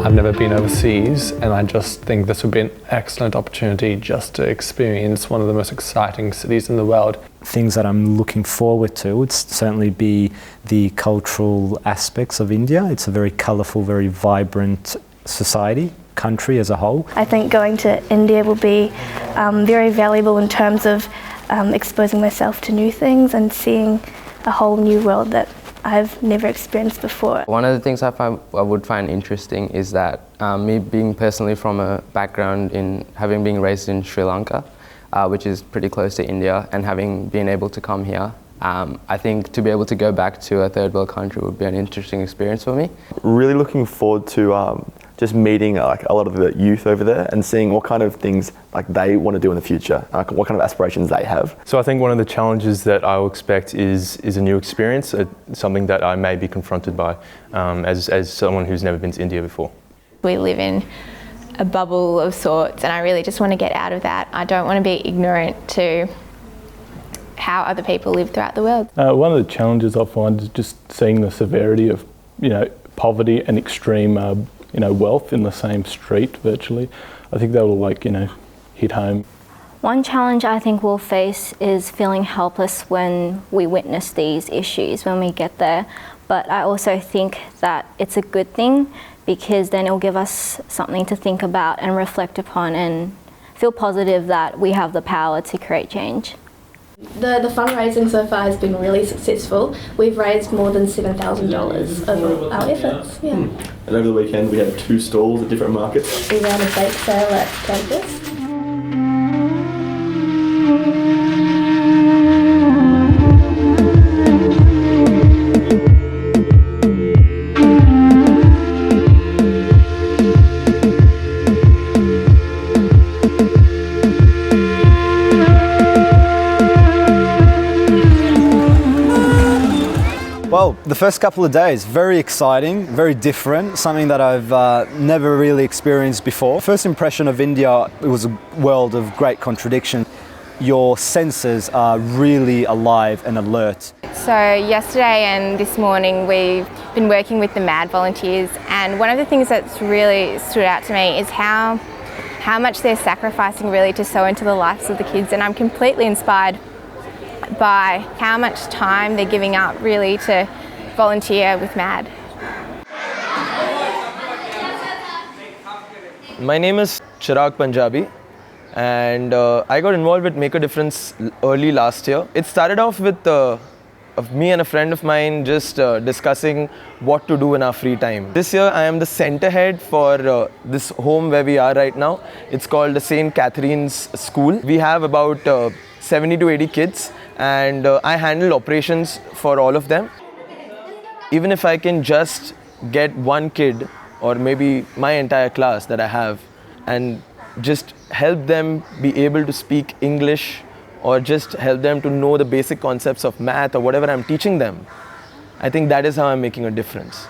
I've never been overseas, and I just think this would be an excellent opportunity just to experience one of the most exciting cities in the world. Things that I'm looking forward to would certainly be the cultural aspects of India. It's a very colourful, very vibrant society, country as a whole. I think going to India will be very valuable in terms of exposing myself to new things and seeing a whole new world that I've never experienced before. One of the things I would find interesting is that me being personally from a background in having been raised in Sri Lanka, which is pretty close to India, and having been able to come here, I think to be able to go back to a third world country would be an interesting experience for me. Really looking forward to just meeting a lot of the youth over there and seeing what kind of things they want to do in the future, what kind of aspirations they have. So I think one of the challenges that I will expect is a new experience, something that I may be confronted by as someone who's never been to India before. We live in a bubble of sorts, and I really just want to get out of that. I don't want to be ignorant to how other people live throughout the world. One of the challenges I find is just seeing the severity of, poverty and extreme, wealth in the same street virtually. I think that will hit home. One challenge I think we'll face is feeling helpless when we witness these issues, when we get there. But I also think that it's a good thing, because then it'll give us something to think about and reflect upon and feel positive that we have the power to create change. The fundraising so far has been really successful. We've raised more than $7,000 over our efforts. Yeah. And over the weekend we had 2 stalls at different markets. We ran a bake sale at Campbell. Well, the first couple of days, very exciting, very different, something that I've never really experienced before. First impression of India, it was a world of great contradiction. Your senses are really alive and alert. So yesterday and this morning we've been working with the MAD volunteers, and one of the things that's really stood out to me is how much they're sacrificing really to sow into the lives of the kids, and I'm completely inspired by how much time they're giving up really to volunteer with MAD. My name is Chirag Punjabi, and I got involved with Make a Difference early last year. It started off with me and a friend of mine just discussing what to do in our free time. This year I am the center head for this home where we are right now. It's called the St. Catherine's School. We have about 70 to 80 kids, and I handle operations for all of them. Even if I can just get one kid or maybe my entire class that I have and just help them be able to speak English, or just help them to know the basic concepts of math or whatever I'm teaching them, I think that is how I'm making a difference.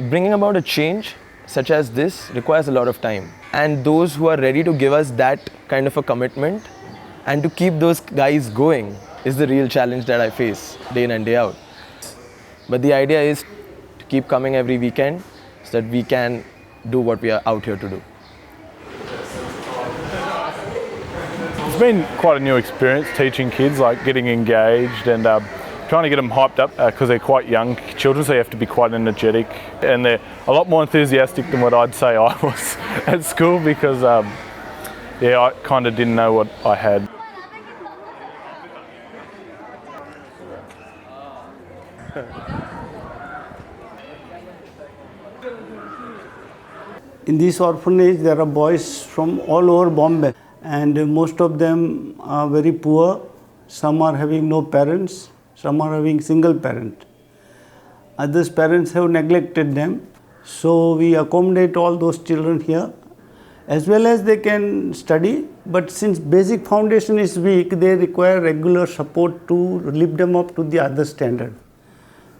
Bringing about a change such as this requires a lot of time, and those who are ready to give us that kind of a commitment and to keep those guys going is the real challenge that I face day in and day out. But the idea is to keep coming every weekend so that we can do what we are out here to do. It's been quite a new experience teaching kids, getting engaged and trying to get them hyped up because they're quite young children, so you have to be quite energetic, and they're a lot more enthusiastic than what I'd say I was at school, because I kind of didn't know what I had. In this orphanage there are boys from all over Bombay, and most of them are very poor. Some are having no parents, some are having single parent. Others' parents have neglected them. So we accommodate all those children here. As well as they can study, but since basic foundation is weak, they require regular support to lift them up to the other standard.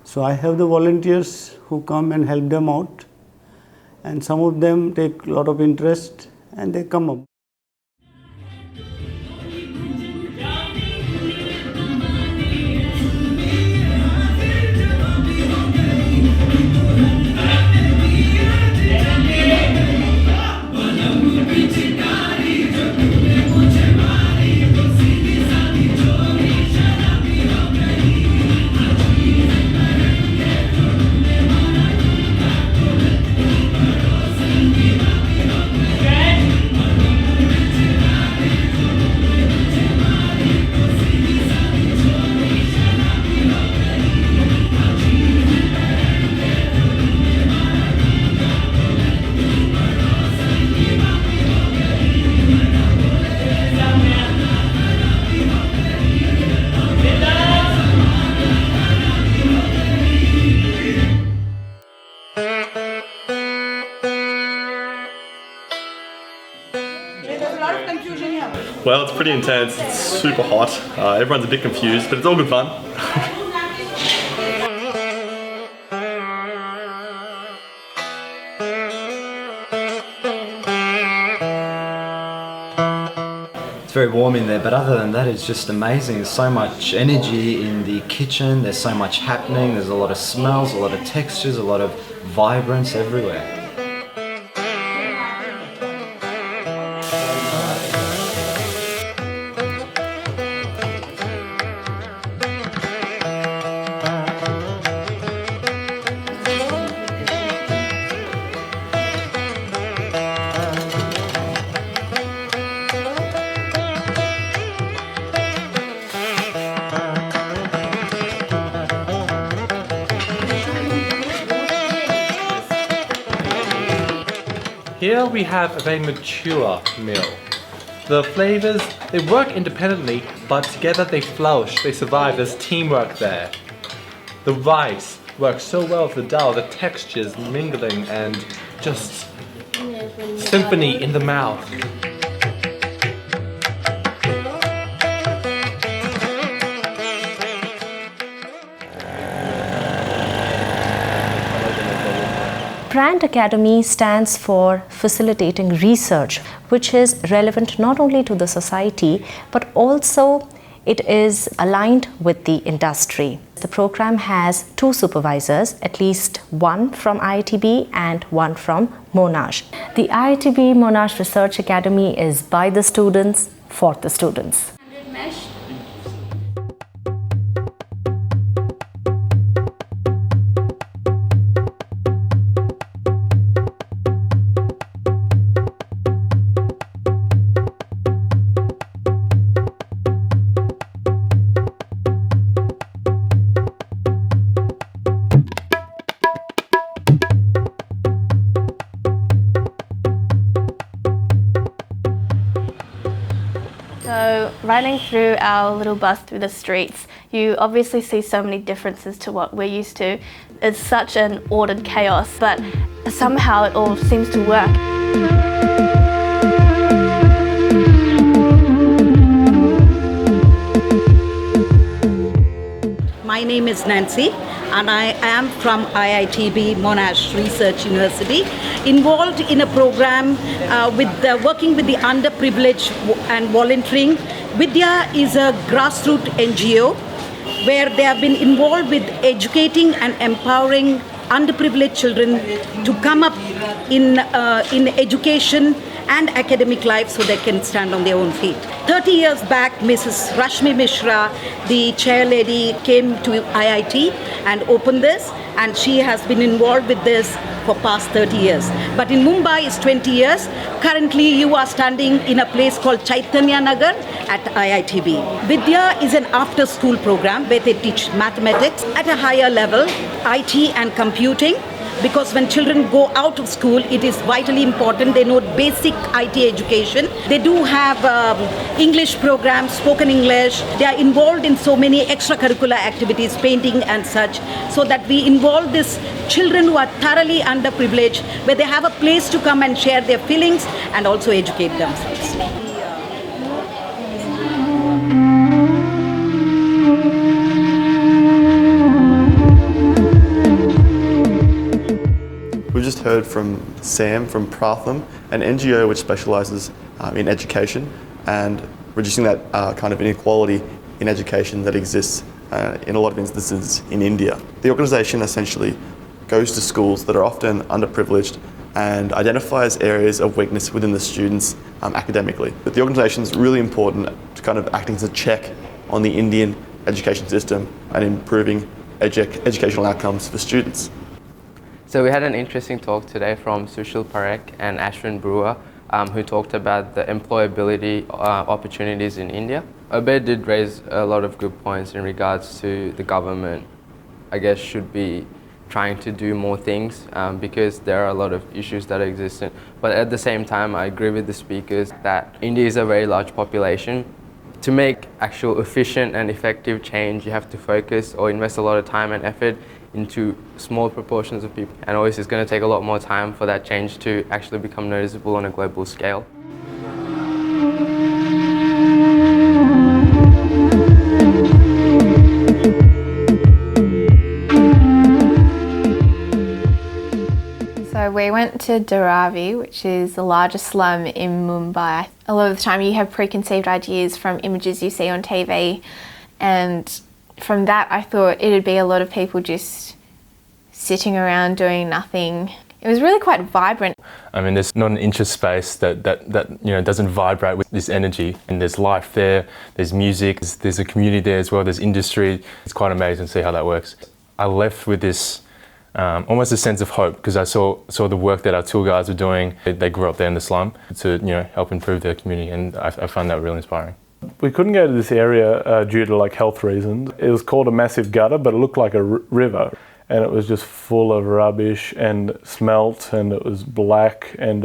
So I have the volunteers who come and help them out, and some of them take a lot of interest and they come up. Well, it's pretty intense, it's super hot, everyone's a bit confused, but it's all good fun. It's very warm in there, but other than that, it's just amazing. There's so much energy in the kitchen, there's so much happening, there's a lot of smells, a lot of textures, a lot of vibrance everywhere. Here we have a very mature meal. The flavors, they work independently, but together they flourish, they survive, there's teamwork there. The rice works so well with the dal, the textures mingling and just symphony in the mouth. Brand Academy stands for facilitating research, which is relevant not only to the society, but also it is aligned with the industry. The program has 2 supervisors, at least one from IITB and one from Monash. The IITB Monash Research Academy is by the students, for the students. So riding through our little bus through the streets, you obviously see so many differences to what we're used to. It's such an ordered chaos, but somehow it all seems to work. My name is Nancy and I am from IITB Monash Research University, involved in a program working with the underprivileged and volunteering. Vidya is a grassroots NGO where they have been involved with educating and empowering underprivileged children to come up in education and academic life so they can stand on their own feet. 30 years back, Mrs. Rashmi Mishra, the chair lady, came to IIT and opened this, and she has been involved with this for past 30 years. But in Mumbai it's 20 years. Currently you are standing in a place called Chaitanya Nagar at IITB. Vidya is an after-school program where they teach mathematics at a higher level, IT and computing, because when children go out of school, it is vitally important they know basic IT education. They do have English programs, spoken English. They are involved in so many extracurricular activities, painting and such, so that we involve these children who are thoroughly underprivileged, where they have a place to come and share their feelings and also educate themselves. We've just heard from Sam from Pratham, an NGO which specialises in education and reducing that kind of inequality in education that exists in a lot of instances in India. The organisation essentially goes to schools that are often underprivileged and identifies areas of weakness within the students academically. But the organisation is really important to kind of acting as a check on the Indian education system and improving educational outcomes for students. So we had an interesting talk today from Sushil Parekh and Ashwin Brewer, who talked about the employability opportunities in India. Obed did raise a lot of good points in regards to the government, I guess, should be trying to do more things because there are a lot of issues that exist. But at the same time, I agree with the speakers that India is a very large population. To make actual efficient and effective change, you have to focus or invest a lot of time and effort into small proportions of people. And obviously it's going to take a lot more time for that change to actually become noticeable on a global scale. So we went to Darci, which is the largest slum in Mumbai. A lot of the time you have preconceived ideas from images you see on TV, and from that I thought it'd be a lot of people just sitting around doing nothing. It was really quite vibrant. I mean, there's not an inch of space that doesn't vibrate with this energy. And there's life there, there's music, there's a community there as well, there's industry. It's quite amazing to see how that works. I left with this almost a sense of hope because I saw the work that our tour guides were doing. They grew up there in the slum to help improve their community, and I found that really inspiring. We couldn't go to this area due to health reasons. It was called a massive gutter, but it looked like a river, and it was just full of rubbish and smelt, and it was black, and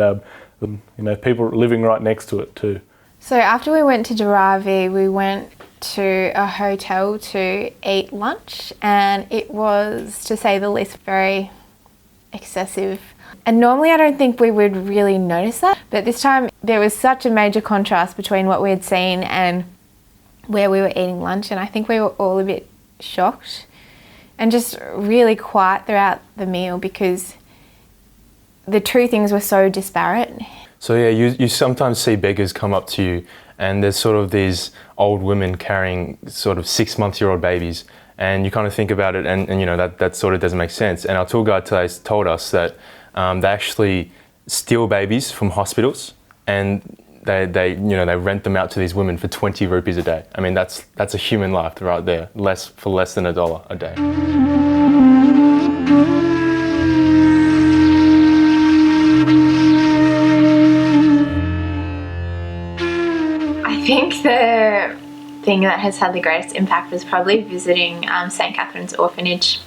people living right next to it too. So after we went to Darci, we went to a hotel to eat lunch, and it was, to say the least, very excessive. And normally I don't think we would really notice that, but this time there was such a major contrast between what we had seen and where we were eating lunch, and I think we were all a bit shocked and just really quiet throughout the meal because the two things were so disparate. So yeah, you sometimes see beggars come up to you, and there's sort of these old women carrying sort of 6-month-old babies, and you kind of think about it, and that sort of doesn't make sense. And our tour guide today told us that they actually steal babies from hospitals, and they rent them out to these women for 20 rupees a day. I mean, that's a human life right there, for less than $1 a day. I think the thing that has had the greatest impact was probably visiting St. Catherine's orphanage.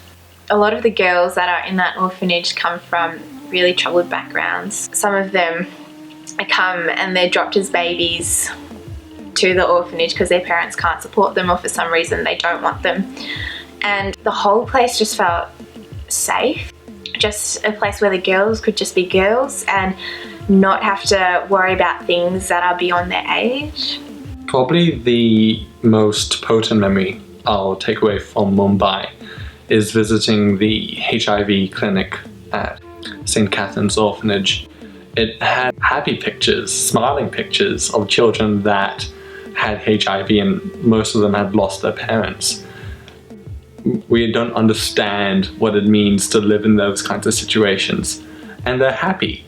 A lot of the girls that are in that orphanage come from really troubled backgrounds. Some of them come and they're dropped as babies to the orphanage because their parents can't support them, or for some reason they don't want them. And the whole place just felt safe, just a place where the girls could just be girls and not have to worry about things that are beyond their age. Probably the most potent memory I'll take away from Mumbai is visiting the HIV clinic at St. Catherine's Orphanage. It had happy pictures, smiling pictures of children that had HIV, and most of them had lost their parents. We don't understand what it means to live in those kinds of situations, and they're happy.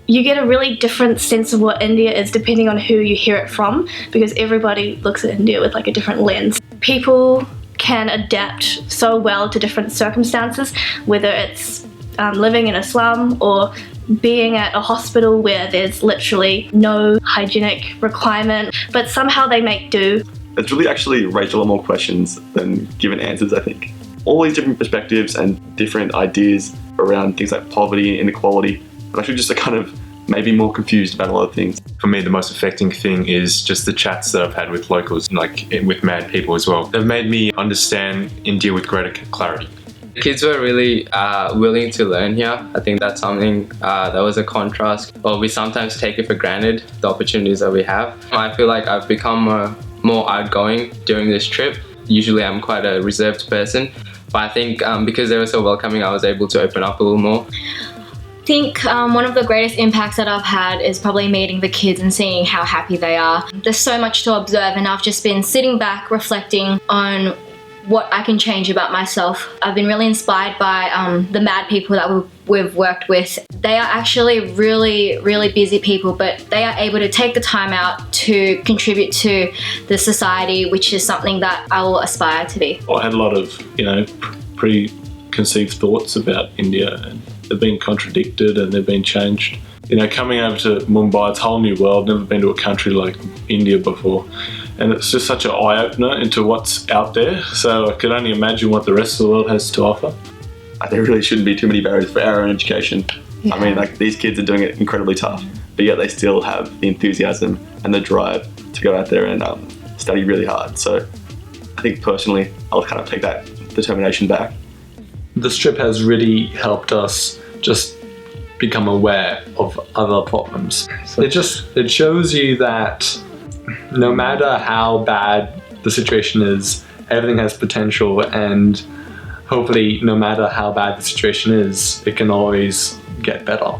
You get a really different sense of what India is depending on who you hear it from, because everybody looks at India with a different lens. People can adapt so well to different circumstances, whether it's living in a slum or being at a hospital where there's literally no hygienic requirement, but somehow they make do. It's really actually raised a lot more questions than given answers, I think. All these different perspectives and different ideas around things like poverty, inequality. I'm actually just kind of maybe more confused about a lot of things. For me, the most affecting thing is just the chats that I've had with locals, like with mad people as well. They've made me understand India with greater clarity. The kids were really willing to learn here. I think that's something that was a contrast. Well, we sometimes take it for granted, the opportunities that we have. I feel like I've become more outgoing during this trip. Usually I'm quite a reserved person, but I think because they were so welcoming, I was able to open up a little more. I think one of the greatest impacts that I've had is probably meeting the kids and seeing how happy they are. There's so much to observe, and I've just been sitting back reflecting on what I can change about myself. I've been really inspired by the mad people that we've worked with. They are actually really, really busy people, but they are able to take the time out to contribute to the society, which is something that I will aspire to be. I had a lot of, preconceived thoughts about India, and they've been contradicted and they've been changed. Coming over to Mumbai, it's a whole new world. Never been to a country like India before. And it's just such an eye-opener into what's out there. So I could only imagine what the rest of the world has to offer. There really shouldn't be too many barriers for our own education. Yeah. I mean, these kids are doing it incredibly tough, but yet they still have the enthusiasm and the drive to go out there and study really hard. So I think personally, I'll kind of take that determination back. This trip has really helped us just become aware of other problems. It shows you that no matter how bad the situation is, everything has potential, and hopefully no matter how bad the situation is, it can always get better.